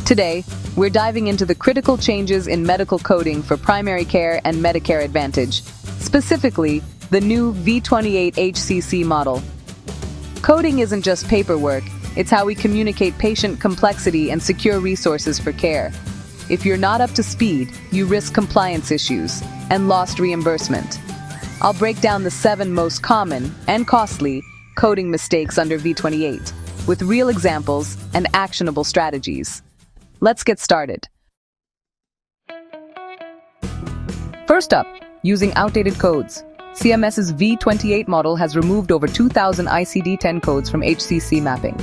Today, we're diving into the critical changes in medical coding for primary care and Medicare Advantage, specifically the new V28 HCC model. Coding isn't just paperwork, it's how we communicate patient complexity and secure resources for care. If you're not up to speed, you risk compliance issues and lost reimbursement. I'll break down the 7 most common and costly coding mistakes under V28, with real examples and actionable strategies. Let's get started. First up, using outdated codes. CMS's V28 model has removed over 2,000 ICD-10 codes from HCC mapping.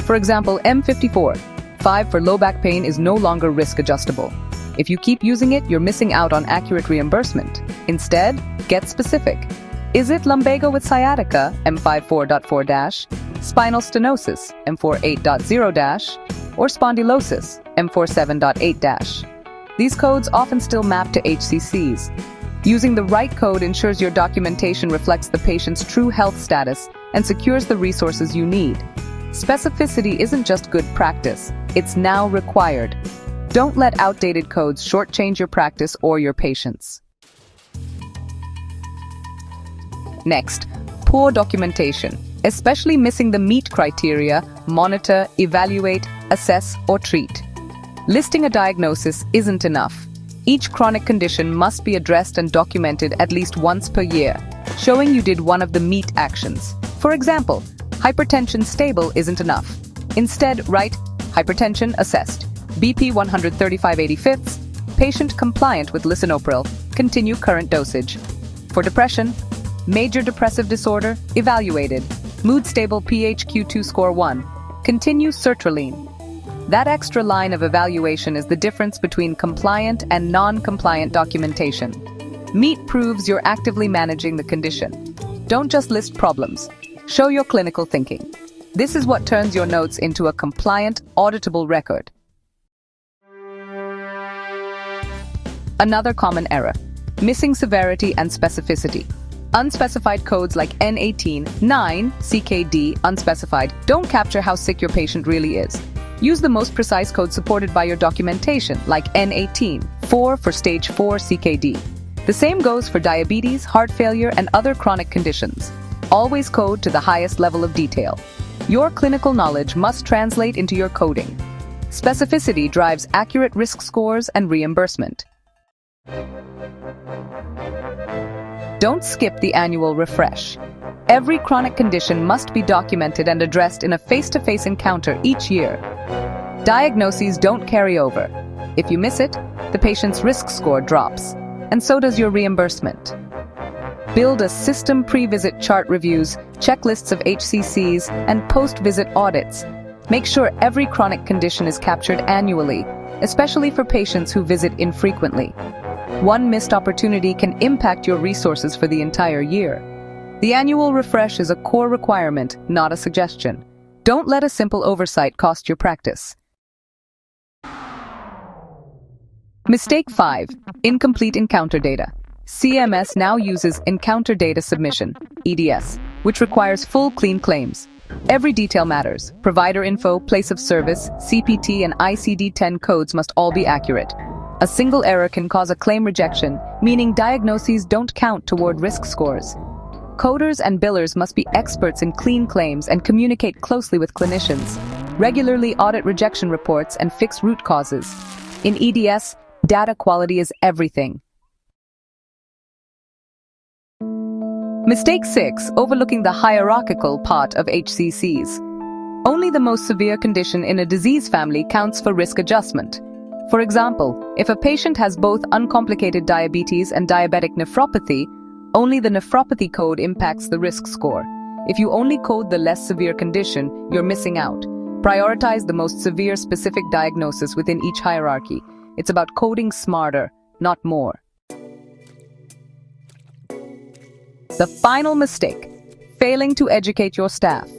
For example, M54, 5 for low back pain is no longer risk adjustable. If you keep using it, you're missing out on accurate reimbursement. Instead, get specific. Is it lumbago with sciatica, M54.4-, spinal stenosis, M48.0-, or spondylosis, M47.8-? These codes often still map to HCCs. Using the right code ensures your documentation reflects the patient's true health status and secures the resources you need. Specificity isn't just good practice, it's now required. Don't let outdated codes shortchange your practice or your patients. Next, poor documentation, especially missing the MEET criteria: monitor, evaluate, assess, or treat. Listing a diagnosis isn't enough. Each chronic condition must be addressed and documented at least once per year, showing you did one of the MEET actions. For example, hypertension stable isn't enough. Instead, write hypertension assessed, BP 135/85, patient compliant with lisinopril, continue current dosage. For depression, major depressive disorder, evaluated, mood stable PHQ-2 score 1, continue sertraline. That extra line of evaluation is the difference between compliant and non-compliant documentation. MEET proves you're actively managing the condition. Don't just list problems. Show your clinical thinking. This is what turns your notes into a compliant, auditable record. Another common error: missing severity and specificity. Unspecified codes like N18, 9, CKD, unspecified, don't capture how sick your patient really is. Use the most precise code supported by your documentation, like N18, 4 for stage 4 CKD. The same goes for diabetes, heart failure, and other chronic conditions. Always code to the highest level of detail. Your clinical knowledge must translate into your coding. Specificity drives accurate risk scores and reimbursement. Don't skip the annual refresh. Every chronic condition must be documented and addressed in a face-to-face encounter each year. Diagnoses don't carry over. If you miss it, the patient's risk score drops, and so does your reimbursement. Build a system pre-visit chart reviews, checklists of HCCs, and post-visit audits. Make sure every chronic condition is captured annually, especially for patients who visit infrequently. One missed opportunity can impact your resources for the entire year. The annual refresh is a core requirement, not a suggestion. Don't let a simple oversight cost your practice. Mistake 5. Incomplete encounter data. CMS now uses Encounter Data Submission, EDS, which requires full clean claims. Every detail matters. Provider info, place of service, CPT, and ICD-10 codes must all be accurate. A single error can cause a claim rejection, meaning diagnoses don't count toward risk scores. Coders and billers must be experts in clean claims and communicate closely with clinicians. Regularly audit rejection reports and fix root causes. In EDS, data quality is everything. Mistake 6. Overlooking the hierarchical part of HCCs. Only the most severe condition in a disease family counts for risk adjustment. For example, if a patient has both uncomplicated diabetes and diabetic nephropathy, only the nephropathy code impacts the risk score. If you only code the less severe condition, you're missing out. Prioritize the most severe specific diagnosis within each hierarchy. It's about coding smarter, not more. The final mistake: failing to educate your staff.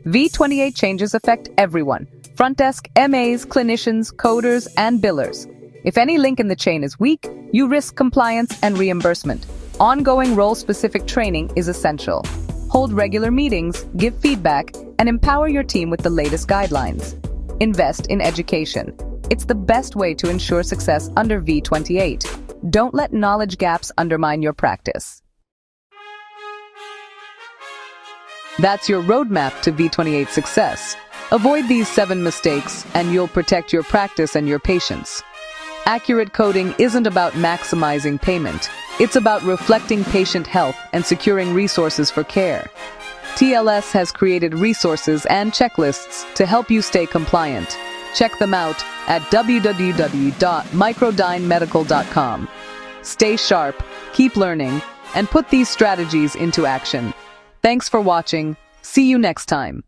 V28 changes affect everyone: front desk, MAs, clinicians, coders, and billers. If any link in the chain is weak, you risk compliance and reimbursement. Ongoing role-specific training is essential. Hold regular meetings, give feedback, and empower your team with the latest guidelines. Invest in education. It's the best way to ensure success under V28. Don't let knowledge gaps undermine your practice. That's your roadmap to V28 success. Avoid these 7 mistakes, and you'll protect your practice and your patients. Accurate coding isn't about maximizing payment. It's about reflecting patient health and securing resources for care. TLS has created resources and checklists to help you stay compliant. Check them out at www.microdynmedical.com. Stay sharp, keep learning, and put these strategies into action. Thanks for watching. See you next time.